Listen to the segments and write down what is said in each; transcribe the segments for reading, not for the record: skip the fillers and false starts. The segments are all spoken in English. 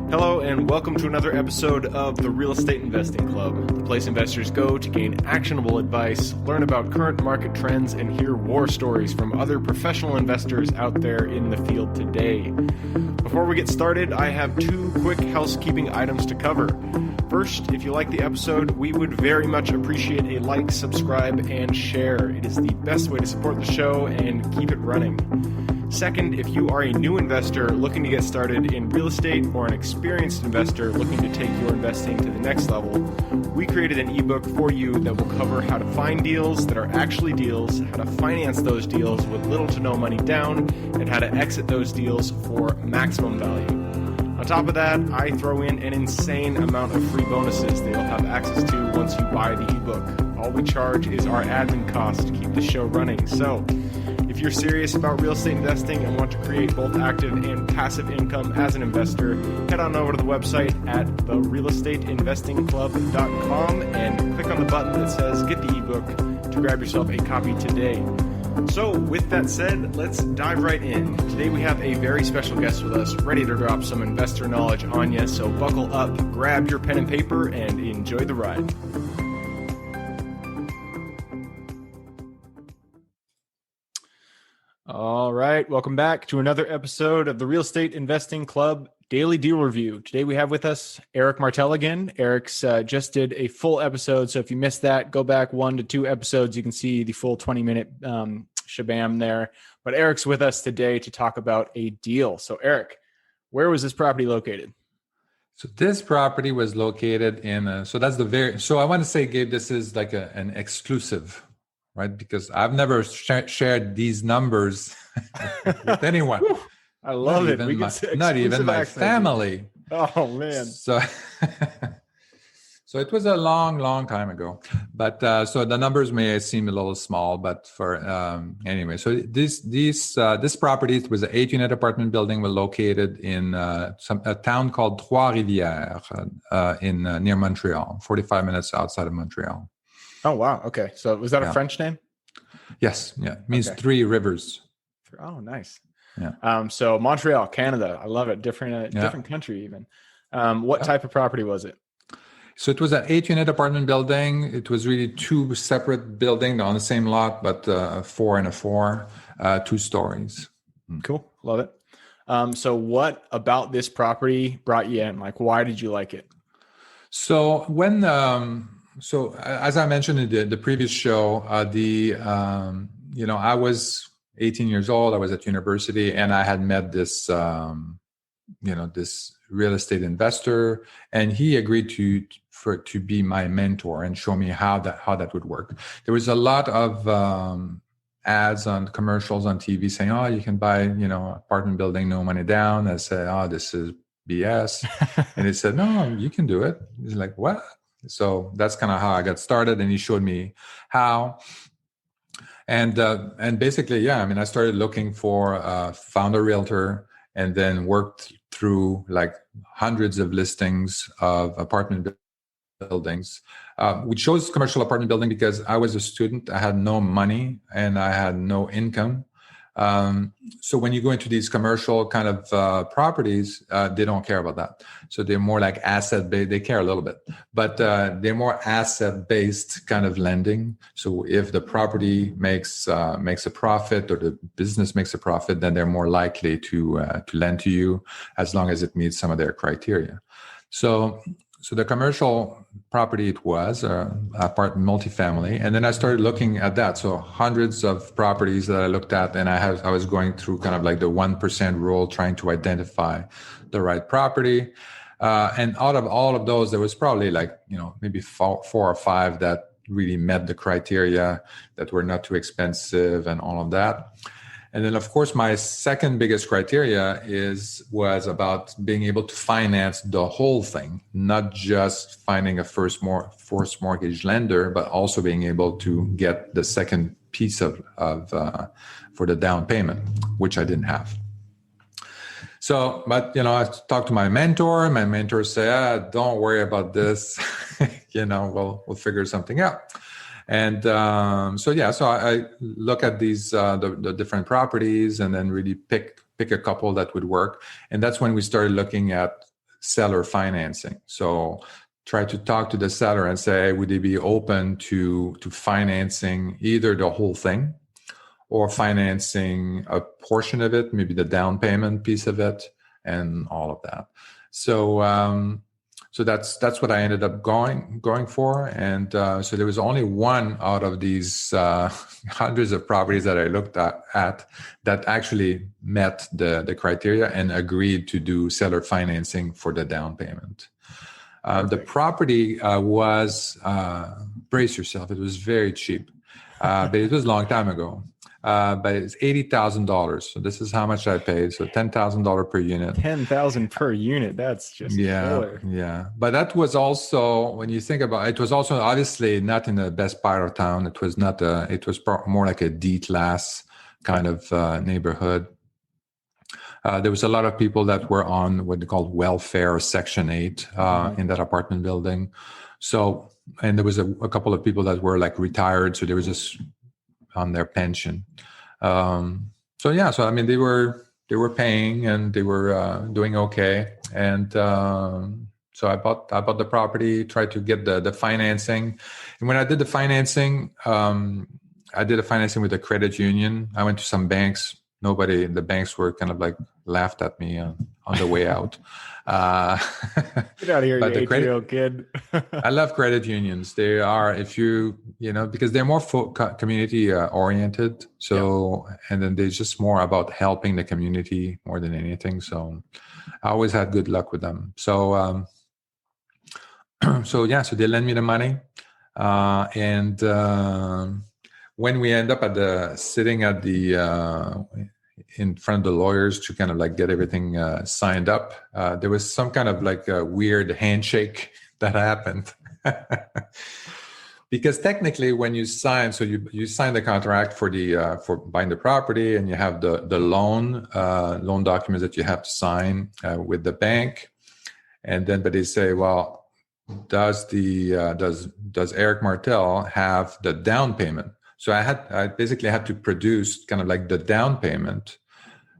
Hello and welcome to another episode of the Real Estate Investing Club, the place investors go to gain actionable advice, learn about current market trends, and hear war stories from other professional investors out there in the field today. Before we get started, I have two quick housekeeping items to cover. First, if you like the episode, we would very much appreciate a like, subscribe, and share. It is the best way to support the show and keep it running. Second, if you are a new investor looking to get started in real estate or an experienced investor looking to take your investing to the next level, we created an ebook for you that will cover how to find deals that are actually deals, how to finance those deals with little to no money down, and how to exit those deals for maximum value. On top of that, I throw in an insane amount of free bonuses that you'll have access to once you buy the ebook. All we charge is our admin costs to keep the show running. So, if you're serious about real estate investing and want to create both active and passive income as an investor, head on over to the website at therealestateinvestingclub.com and click on the button that says Get the ebook to grab yourself a copy today. So with that said, let's dive right in. Today we have a very special guest with us, ready to drop some investor knowledge on you. So buckle up, grab your pen and paper, and enjoy the ride. All right, welcome back to another episode of the Real Estate Investing Club Daily Deal Review. Today we have with us Eric Martel again. Eric's just did a full episode, so if you missed that, go back 1 to 2 episodes. You can see the full 20-minute shabam there. But Eric's with us today to talk about a deal. So Eric, where was this property located? So this property was located in, so I want to say, Gabe, this is like an exclusive, right? Because I've never shared these numbers with anyone. I love it. Not even my family. Oh, man. So it was a long time ago. But so the numbers may seem a little small, but for anyway. So this property, it was an 8-unit apartment building, was located in a town called Trois-Rivières near Montreal, 45 minutes outside of Montreal. Oh, wow. Okay. So was that a French name? Yes. Yeah. It means 3 rivers. Oh, nice. Yeah. So Montreal, Canada. I love it. Different country even. What type of property was it? So it was an 8-unit apartment building. It was really 2 separate buildings on the same lot, but 4 and a 4, 2 stories. Cool. Love it. So what about this property brought you in? Like, why did you like it? So when, so as I mentioned in the previous show, I was 18 years old. I was at university, and I had met this, this real estate investor, and he agreed to be my mentor and show me how that would work. There was a lot of ads on commercials on TV saying, "Oh, you can buy, apartment building, no money down." I said, "Oh, this is BS," and he said, "No, you can do it." He's like, "What?" So that's kind of how I got started, and he showed me how. And basically, I started looking for found a realtor, and then worked through like hundreds of listings of apartment buildings. We chose commercial apartment building because I was a student. I had no money and I had no income. So when you go into these commercial kind of properties, they don't care about that. So they're more like asset-based. They care a little bit, but they're more asset-based kind of lending. So if the property makes a profit, or the business makes a profit, then they're more likely to lend to you as long as it meets some of their criteria. So the commercial property, it was apartment multifamily, and then I started looking at that. So hundreds of properties that I looked at, and I was going through kind of like the 1% rule, trying to identify the right property. And out of all of those, there was probably like maybe 4 or 5 that really met the criteria, that were not too expensive, and all of that. And then, of course, my second biggest criteria was about being able to finance the whole thing, not just finding a first mortgage lender, but also being able to get the second piece of for the down payment, which I didn't have. So, but I talked to my mentor. My mentor said, "Don't worry about this. We'll figure something out." And so I look at these the different properties, and then really pick a couple that would work. And that's when we started looking at seller financing. So try to talk to the seller and say, hey, would they be open to financing either the whole thing or financing a portion of it, maybe the down payment piece of it, and all of that. So so that's what I ended up going for. And so there was only one out of these hundreds of properties that I looked at that actually met the criteria and agreed to do seller financing for the down payment. The property was, brace yourself, it was very cheap, but it was a long time ago. But it's $80,000. So this is how much I paid. So $10,000 per unit. $10,000 per unit. That's just killer. Yeah. But that was also, when you think about it, it was also obviously not in the best part of town. It was not it was more like a D-class kind of neighborhood. There was a lot of people that were on what they call welfare or Section 8 in that apartment building. So, and there was a couple of people that were like retired. So there was just on their pension. So I mean, they were paying and they were doing okay. And so I bought the property, tried to get the financing. And when I did the financing, I did a financing with a credit union. I went to some banks. The banks were kind of like laughed at me on the way out. Get out of here, you 8-year-old kid. I love credit unions. They are, because they're more community oriented. So, and then they're just more about helping the community more than anything. So I always had good luck with them. So, so they lend me the money. When we end up sitting at in front of the lawyers to kind of like get everything signed up, there was some kind of like a weird handshake that happened. Because technically when you sign, so you sign the contract for buying the property, and you have the loan documents that you have to sign with the bank. And then, but they say, well, does Eric Martel have the down payment? So I basically had to produce kind of like the down payment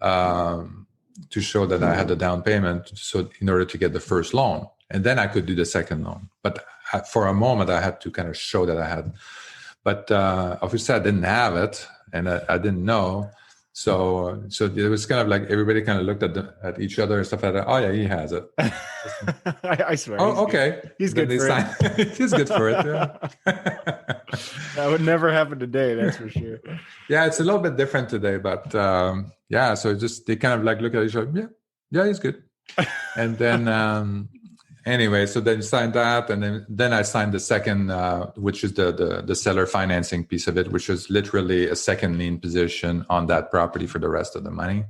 to show that I had the down payment, so in order to get the first loan, and then I could do the second loan. But for a moment, I had to kind of show that I had. But obviously, I didn't have it, and I didn't know. So it was kind of like everybody kind of looked at each other and stuff like that. Oh yeah, he has it. I swear. Oh, okay. He's good for it. He's good for it. Yeah. That would never happen today. That's for sure. Yeah, it's a little bit different today, but so just they kind of like look at each other. Yeah, he's good. And then anyway, so then signed that, and then I signed the second, which is the seller financing piece of it, which was literally a second lien position on that property for the rest of the money.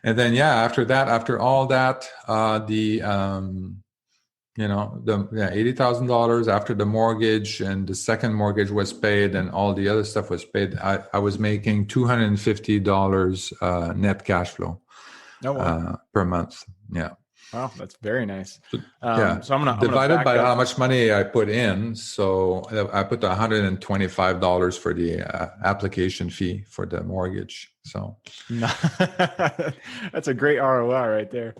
And then after all that, $80,000 after the mortgage and the second mortgage was paid and all the other stuff was paid, I was making $250 net cash flow per month. Yeah. Wow, that's very nice. So I'm divided by how much money I put in. So I put $125 for the application fee for the mortgage. So that's a great ROI right there.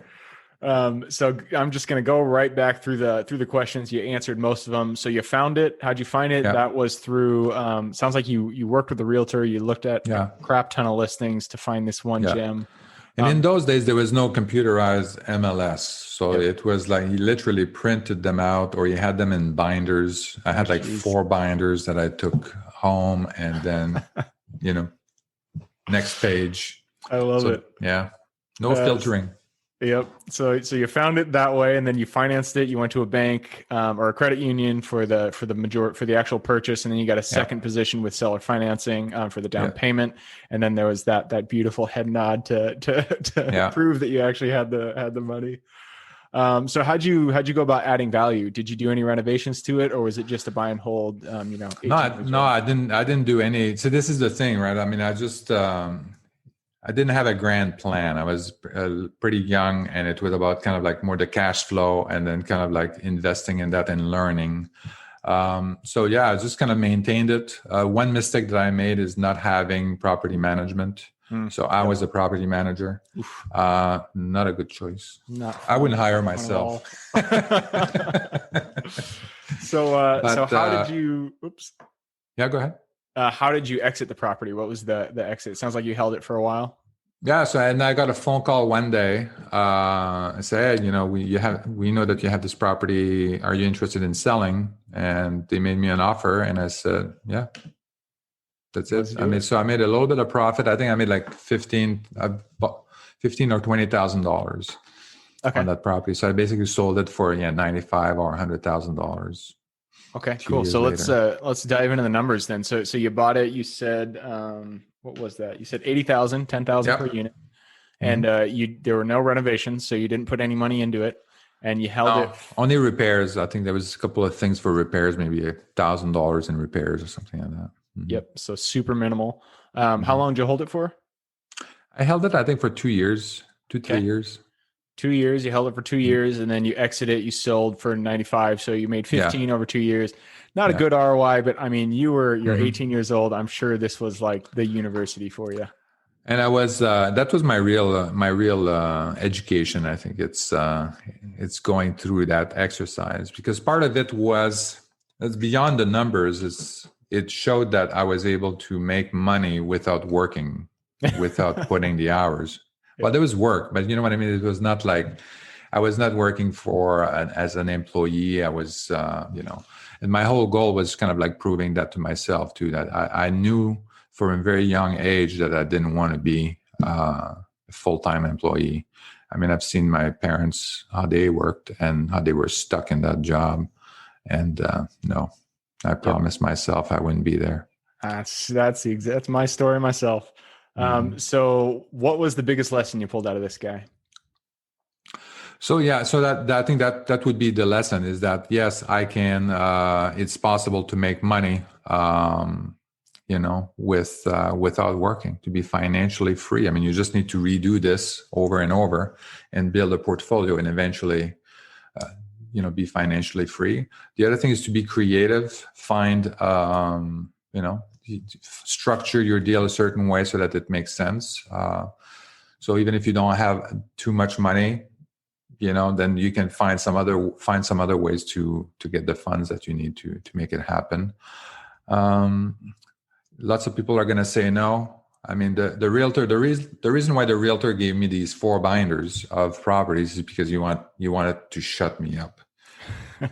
So I'm just going to go right back through the questions. You answered most of them. So you found it. How'd you find it? Yeah. That was through, sounds like you worked with a realtor. You looked at a crap ton of listings to find this one gem. And in those days, there was no computerized MLS. So it was like he literally printed them out, or he had them in binders. I had 4 binders that I took home, and then, next page. I love it. Yeah. No filtering. Yep. So you found it that way, and then you financed it. You went to a bank or a credit union for the actual purchase, and then you got a second position with seller financing for the down payment. And then there was that beautiful head nod to prove that you actually had the money. So how'd you go about adding value? Did you do any renovations to it, or was it just a buy and hold? No, I didn't do any. So this is the thing, right? I mean, I just. I didn't have a grand plan. I was pretty young, and it was about kind of like more the cash flow and then kind of like investing in that and learning. I just kind of maintained it. One mistake that I made is not having property management. So I was the property manager. Not a good choice. I wouldn't hire myself. So how did you? Oops. Yeah, go ahead. How did you exit the property? What was the exit? It sounds like you held it for a while. Yeah, so and I got a phone call one day. I said, hey, we know that you have this property. Are you interested in selling? And they made me an offer, and I said, yeah, that's it. I made a little bit of profit. I think I made like $15,000 or $20,000 on that property. So I basically sold it for $95,000 or $100,000. Okay, cool. So let's dive into the numbers then. So you bought it. You said what was that? You said 80,000, 10,000 per unit, and there were no renovations, so you didn't put any money into it, and you held it. Only repairs. I think there was a couple of things for repairs, maybe $1,000 in repairs or something like that. Yep. So super minimal. How long did you hold it for? I held it, I think, for 2 years, 3 years. 2 years. You held it for 2 years, and then you exited. You sold for 95, so you made 15 over 2 years. Not a good ROI, but I mean, you're 18 years old. I'm sure this was like the university for you. And I was that was my real education. I think it's going through that exercise, because part of it was beyond the numbers. It showed that I was able to make money without working, without putting the hours. Well, there was work, but you know what I mean? It was not like I was not working as an employee. I was, and my whole goal was kind of like proving that to myself too, that I knew from a very young age that I didn't want to be a full-time employee. I mean, I've seen my parents, how they worked and how they were stuck in that job. And no, I promised myself I wouldn't be there. That's my story myself. So what was the biggest lesson you pulled out of this guy? So that I think that would be the lesson, is that yes, I can. It's possible to make money, without working, to be financially free. I mean, you just need to redo this over and over and build a portfolio, and eventually, be financially free. The other thing is to be creative. Find, structure your deal a certain way so that it makes sense. So even if you don't have too much money, then you can find some other ways to get the funds that you need to make it happen. Lots of people are going to say no. I mean, the reason why the realtor gave me these 4 binders of properties is because you wanted to shut me up.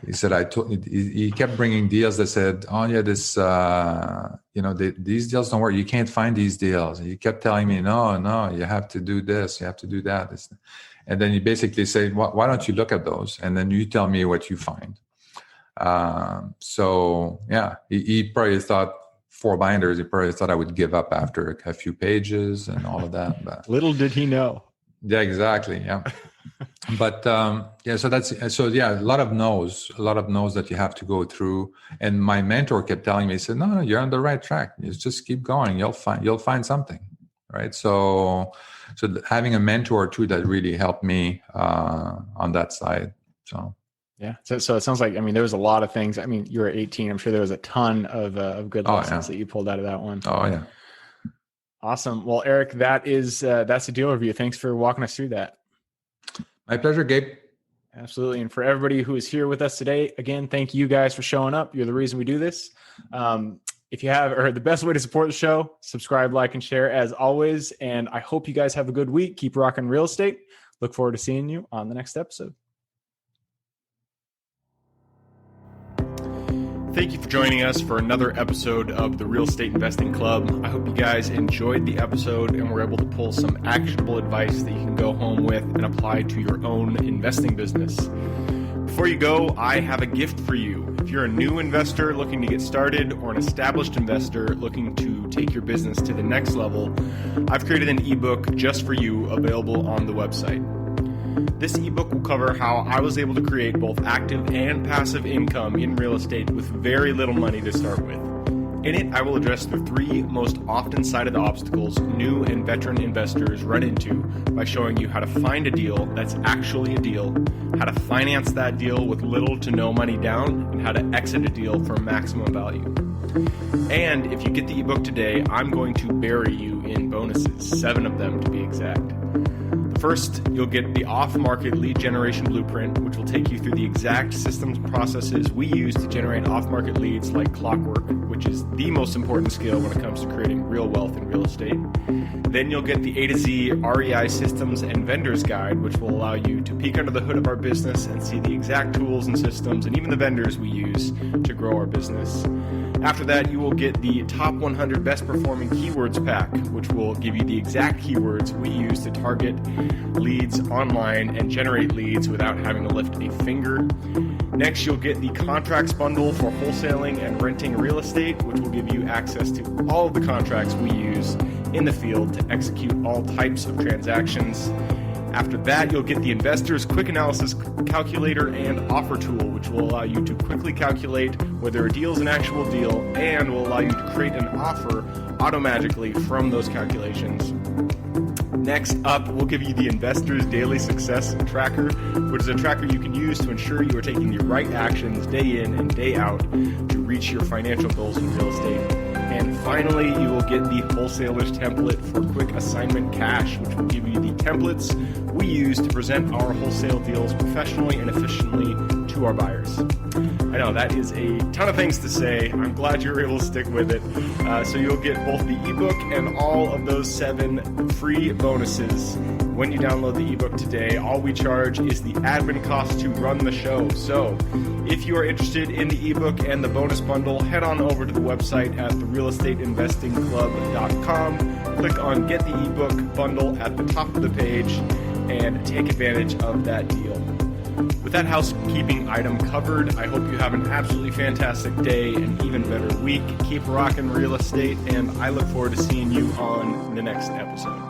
He said, he kept bringing deals that said, oh yeah, this, these deals don't work. You can't find these deals. He kept telling me, no, you have to do this, you have to do that. And then he basically said, why don't you look at those? And then you tell me what you find. He probably thought 4 binders. He probably thought I would give up after a few pages and all of that. But little did he know. Yeah, exactly. Yeah. But a lot of no's that you have to go through. And my mentor kept telling me, he said, no, you're on the right track. You just keep going. You'll find something. Right. So having a mentor too, that really helped me on that side. So. Yeah. So it sounds like, I mean, there was a lot of things. I mean, you were 18. I'm sure there was a ton of good lessons that you pulled out of that one. Oh yeah. Awesome. Well, Eric, that's the deal review. Thanks for walking us through that. My pleasure, Gabe. Absolutely. And for everybody who is here with us today, again, thank you guys for showing up. You're the reason we do this. If you have, or the best way to support the show, subscribe, like, and share as always. And I hope you guys have a good week. Keep rocking real estate. Look forward to seeing you on the next episode. Thank you for joining us for another episode of the Real Estate Investing Club. I hope you guys enjoyed the episode and were able to pull some actionable advice that you can go home with and apply to your own investing business. Before you go, I have a gift for you. If you're a new investor looking to get started or an established investor looking to take your business to the next level, I've created an ebook just for you available on the website. This ebook will cover how I was able to create both active and passive income in real estate with very little money to start with. In it, I will address the 3 most often cited obstacles new and veteran investors run into by showing you how to find a deal that's actually a deal, how to finance that deal with little to no money down, and how to exit a deal for maximum value. And if you get the ebook today, I'm going to bury you in bonuses, 7 of them to be exact. First, you'll get the off-market lead generation blueprint, which will take you through the exact systems and processes we use to generate off-market leads like clockwork, which is the most important skill when it comes to creating real wealth in real estate. Then you'll get the A to Z REI systems and vendors guide, which will allow you to peek under the hood of our business and see the exact tools and systems and even the vendors we use to grow our business. After that, you will get the top 100 best performing keywords pack, which will give you the exact keywords we use to target leads online and generate leads without having to lift a finger. Next, you'll get the contracts bundle for wholesaling and renting real estate, which will give you access to all of the contracts we use in the field to execute all types of transactions. After that, you'll get the Investor's Quick Analysis Calculator and Offer Tool, which will allow you to quickly calculate whether a deal is an actual deal and will allow you to create an offer automagically from those calculations. Next up, we'll give you the Investor's Daily Success Tracker, which is a tracker you can use to ensure you are taking the right actions day in and day out to reach your financial goals in real estate. And finally, you will get the Wholesaler's Template for Quick Assignment Cash, which will give you the templates we use to present our wholesale deals professionally and efficiently to our buyers. I know that is a ton of things to say. I'm glad you were able to stick with it. So you'll get both the ebook and all of those 7 free bonuses when you download the ebook today. All we charge is the admin cost to run the show. So if you are interested in the ebook and the bonus bundle, head on over to the website at therealestateinvestingclub.com. Click on Get the ebook bundle at the top of the page and take advantage of that deal. With that housekeeping item covered, I hope you have an absolutely fantastic day and even better week. Keep rocking real estate, and I look forward to seeing you on the next episode.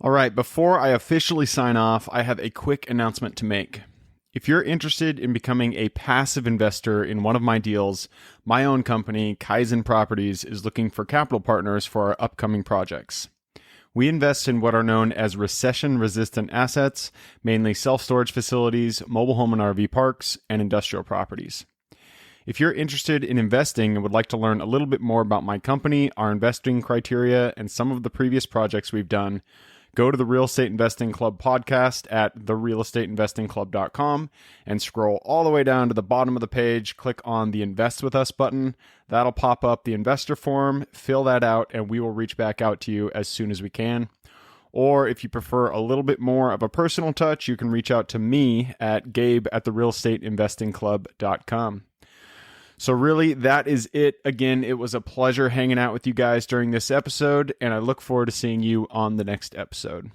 All right, before I officially sign off, I have a quick announcement to make. If you're interested in becoming a passive investor in one of my deals, my own company, Kaizen Properties, is looking for capital partners for our upcoming projects. We invest in what are known as recession-resistant assets, mainly self-storage facilities, mobile home and RV parks, and industrial properties. If you're interested in investing and would like to learn a little bit more about my company, our investing criteria, and some of the previous projects we've done, go to the Real Estate Investing Club podcast at therealestateinvestingclub.com and scroll all the way down to the bottom of the page. Click on the Invest With Us button. That'll pop up the investor form. Fill that out, and we will reach back out to you as soon as we can. Or if you prefer a little bit more of a personal touch, you can reach out to me at gabe@therealestateinvestingclub.com. So really, that is it. Again, it was a pleasure hanging out with you guys during this episode, and I look forward to seeing you on the next episode.